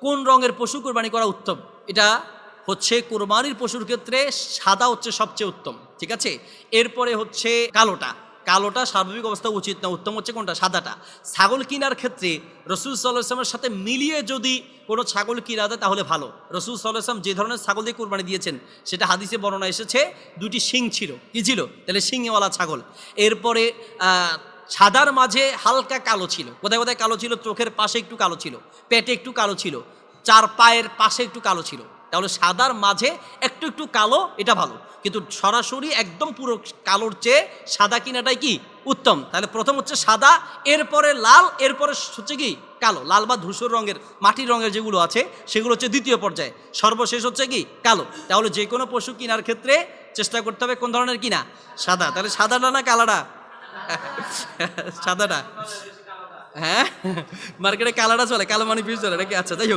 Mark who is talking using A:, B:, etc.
A: কোন রঙের পশু কোরবানি করা উত্তম? এটা হচ্ছে কোরবানির পশুর ক্ষেত্রে সাদা হচ্ছে সবচেয়ে উত্তম, ঠিক আছে। এরপরে হচ্ছে কালোটা। কালোটা স্বাভাবিক অবস্থা উচিত না, উত্তম হচ্ছে কোনটা? সাদাটা। ছাগল কেনার ক্ষেত্রে রসুল সাল্লাল্লাহু আলাইহি ওয়াসাল্লামের সাথে মিলিয়ে যদি কোনো ছাগল কিনা যায় তাহলে ভালো। রসুল সাল্লাল্লাহু আলাইহি ওয়াসাল্লাম যে ধরনের ছাগল দিয়ে কোরবানি দিয়েছেন সেটা হাদিসে বর্ণনা এসেছে, দুটি শিং ছিল। কি ছিল? তাহলে শিংওয়ালা ছাগল। এরপরে সাদার মাঝে হালকা কালো ছিল। কোথায় কোথায় কালো ছিল? চোখের পাশে একটু কালো ছিল, পেটে একটু কালো ছিল, চার পায়ের পাশে একটু কালো ছিল। তাহলে সাদার মাঝে একটু একটু কালো, এটা ভালো। কিন্তু সরাসরি একদম পুরো কালোর চেয়ে সাদা কিনাটাই কি উত্তম। তাহলে প্রথম হচ্ছে সাদা, এরপরে লাল, এরপরে হচ্ছে কি কালো। লাল বা ধূসর রঙের, মাটির রঙের যেগুলো আছে সেগুলো হচ্ছে দ্বিতীয় পর্যায়ে, সর্বশেষ হচ্ছে কি কালো। তাহলে যে কোনো পশু কেনার ক্ষেত্রে চেষ্টা করতে হবে কোন ধরনের কিনা? সাদা। তাহলে সাদাটা না কালাটা? সাদাটা। হ্যাঁ, মার্কেটে কালাটা চলে, কালো মানি পিস চলে নাকি? আচ্ছা, যাই হোক।